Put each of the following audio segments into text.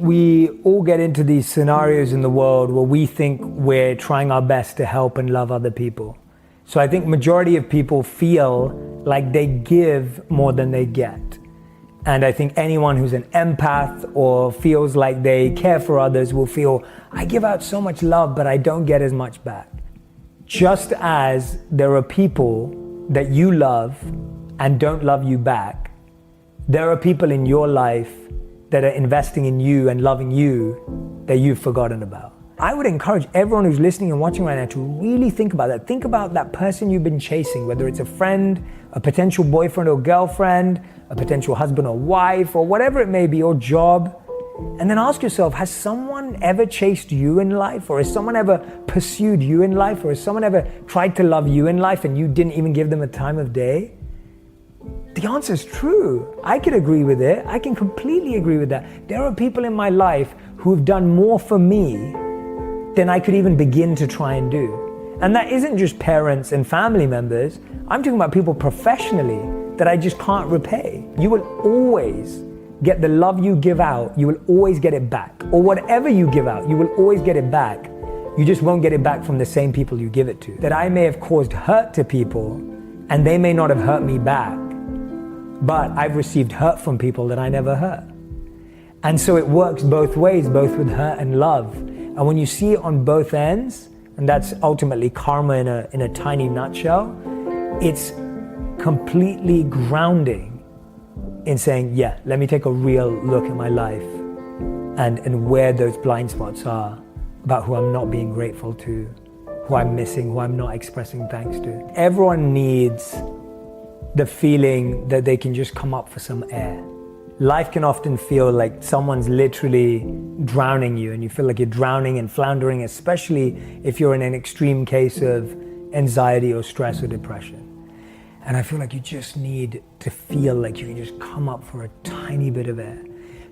we all get into these scenarios in the world where we think we're trying our best to help and love other people. So I think majority of people feel like they give more than they get. And I think anyone who's an empath or feels like they care for others will feel, I give out so much love, but I don't get as much back. Just as there are people that you love and don't love you back, there are people in your life that are investing in you and loving you that you've forgotten about. I would encourage everyone who's listening and watching right now to really think about that. Think about that person you've been chasing, whether it's a friend, a potential boyfriend or girlfriend, a potential husband or wife, or whatever it may be, your job. And then ask yourself, has someone ever chased you in life? Or has someone ever pursued you in life? Or has someone ever tried to love you in life and you didn't even give them a time of day? The answer is true. I can agree with it. I can completely agree with that. There are people in my life who've done more for me than I could even begin to try and do. And that isn't just parents and family members. I'm talking about people professionally that I just can't repay. You will always get the love you give out, you will always get it back. Or whatever you give out, you will always get it back. You just won't get it back from the same people you give it to. That I may have caused hurt to people and they may not have hurt me back, but I've received hurt from people that I never hurt. And so it works both ways, both with hurt and love. And when you see it on both ends, and that's ultimately karma in a tiny nutshell, it's completely grounding in saying, yeah, let me take a real look at my life and where those blind spots are about who I'm not being grateful to, who I'm missing, who I'm not expressing thanks to. Everyone needs the feeling that they can just come up for some air. Life can often feel like someone's literally drowning you and you feel like you're drowning and floundering, especially if you're in an extreme case of anxiety or stress or depression. And I feel like you just need to feel like you can just come up for a tiny bit of air.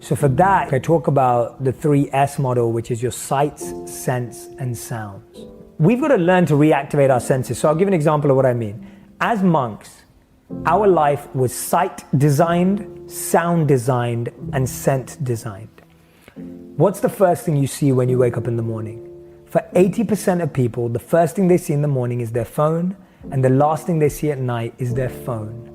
So for that, I talk about the 3S model, which is your sights, sense, and sounds. We've got to learn to reactivate our senses. So I'll give an example of what I mean. As monks, our life was sight designed, sound designed, and scent designed. What's the first thing you see when you wake up in the morning? For 80% of people, the first thing they see in the morning is their phone, and the last thing they see at night is their phone.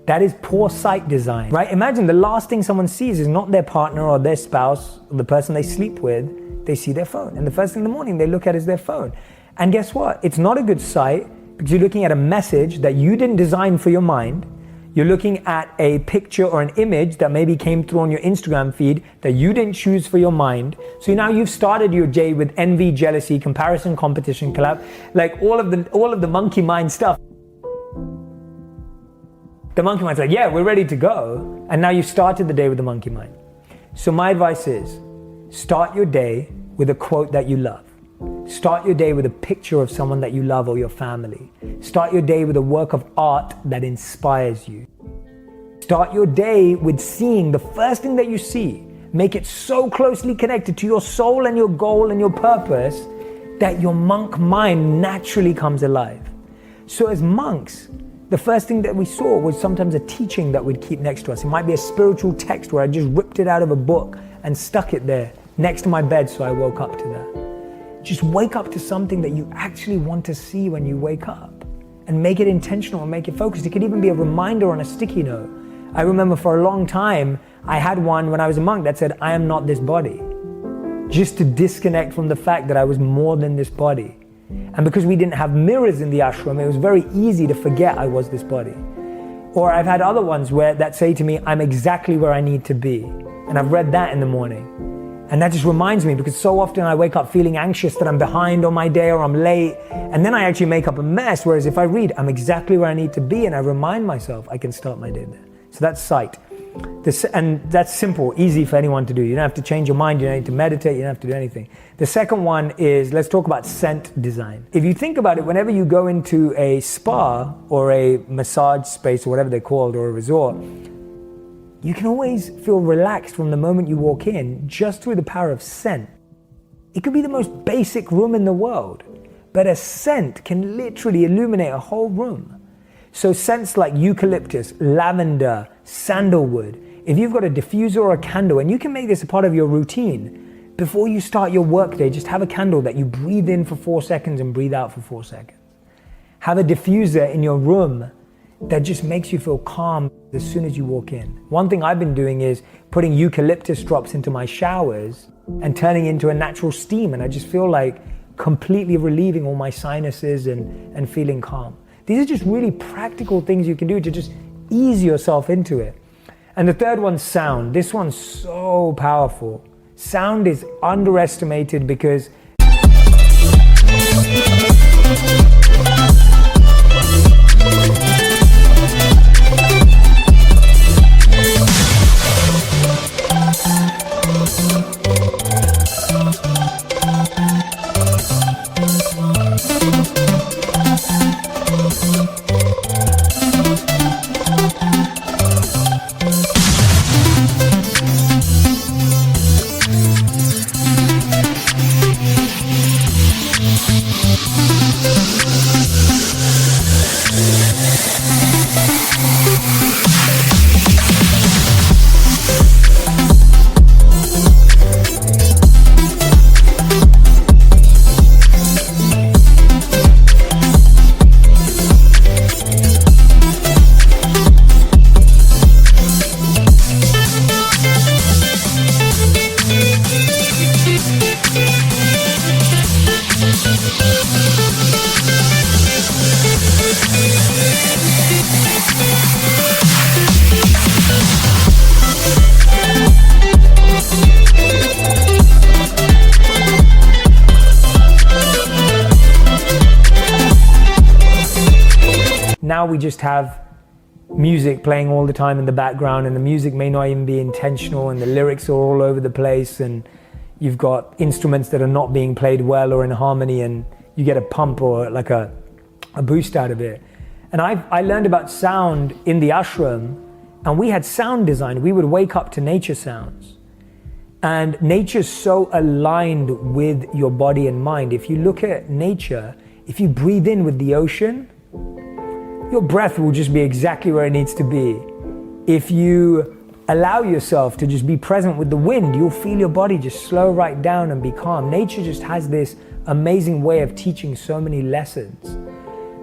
That is poor sight design, right? Imagine the last thing someone sees is not their partner or their spouse or the person they sleep with, they see their phone. And the first thing in the morning they look at is their phone. And guess what? It's not a good sight because you're looking at a message that you didn't design for your mind. You're looking at a picture or an image that maybe came through on your Instagram feed that you didn't choose for your mind. So now you've started your day with envy, jealousy, comparison, competition, collab, like all of the monkey mind stuff. The monkey mind's like, yeah, we're ready to go. And now you've started the day with the monkey mind. So my advice is, start your day with a quote that you love. Start your day with a picture of someone that you love or your family. Start your day with a work of art that inspires you. Start your day with seeing the first thing that you see. Make it so closely connected to your soul and your goal and your purpose that your monk mind naturally comes alive. So as monks, the first thing that we saw was sometimes a teaching that we'd keep next to us. It might be a spiritual text where I just ripped it out of a book and stuck it there next to my bed so I woke up to that. Just wake up to something that you actually want to see when you wake up and make it intentional and make it focused. It could even be a reminder on a sticky note. I remember for a long time, I had one when I was a monk that said, I am not this body. Just to disconnect from the fact that I was more than this body. And because we didn't have mirrors in the ashram, it was very easy to forget I was this body. Or I've had other ones that say to me, I'm exactly where I need to be. And I've read that in the morning. And that just reminds me, because so often I wake up feeling anxious that I'm behind on my day or I'm late, and then I actually make up a mess. Whereas if I read, I'm exactly where I need to be, and I remind myself I can start my day there. So that's sight. And that's simple, easy for anyone to do. You don't have to change your mind, you don't need to meditate, you don't have to do anything. The second one is, let's talk about scent design. If you think about it, whenever you go into a spa or a massage space or whatever they're called, or a resort, you can always feel relaxed from the moment you walk in just through the power of scent. It could be the most basic room in the world, but a scent can literally illuminate a whole room. So scents like eucalyptus, lavender, sandalwood, if you've got a diffuser or a candle, and you can make this a part of your routine, before you start your workday, just have a candle that you breathe in for 4 seconds and breathe out for 4 seconds. Have a diffuser in your room that just makes you feel calm as soon as you walk in. One thing I've been doing is putting eucalyptus drops into my showers and turning into a natural steam, and I just feel like completely relieving all my sinuses and feeling calm. These are just really practical things you can do to just ease yourself into it. And the third one's sound. This one's so powerful. Sound is underestimated because now we just have music playing all the time in the background, and the music may not even be intentional, and the lyrics are all over the place, and you've got instruments that are not being played well or in harmony, and you get a pump or like a boost out of it. And I learned about sound in the ashram, and we had sound design. We would wake up to nature sounds, and nature's so aligned with your body and mind. If you look at nature, if you breathe in with the ocean, your breath will just be exactly where it needs to be. If you allow yourself to just be present with the wind, you'll feel your body just slow right down and be calm. Nature just has this amazing way of teaching so many lessons.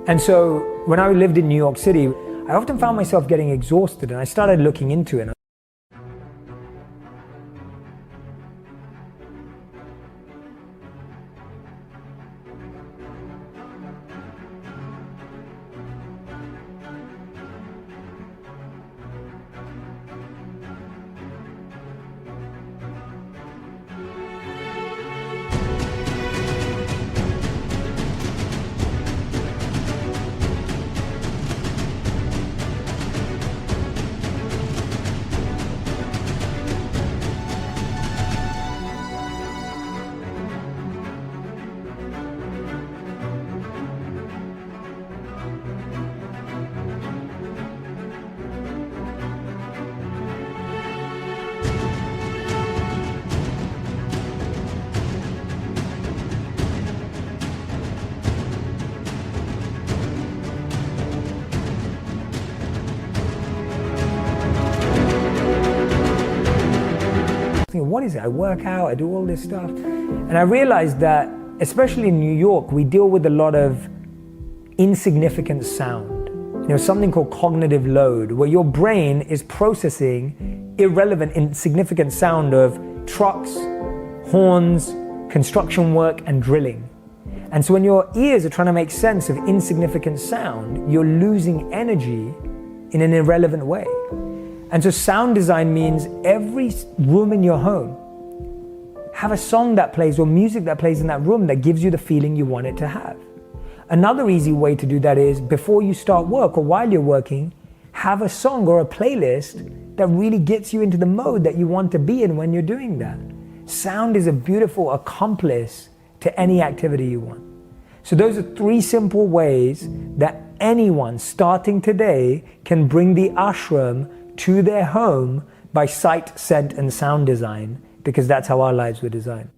And so when I lived in New York City, I often found myself getting exhausted, and I started looking into it. What is it? I work out, I do all this stuff. And I realized that, especially in New York, we deal with a lot of insignificant sound. You know, something called cognitive load, where your brain is processing irrelevant, insignificant sound of trucks, horns, construction work, and drilling. And so when your ears are trying to make sense of insignificant sound, you're losing energy in an irrelevant way. And so sound design means every room in your home, have a song that plays or music that plays in that room that gives you the feeling you want it to have. Another easy way to do that is before you start work or while you're working, have a song or a playlist that really gets you into the mode that you want to be in when you're doing that. Sound is a beautiful accomplice to any activity you want. So those are 3 simple ways that anyone starting today can bring the ashram to their home by sight, scent, and sound design, because that's how our lives were designed.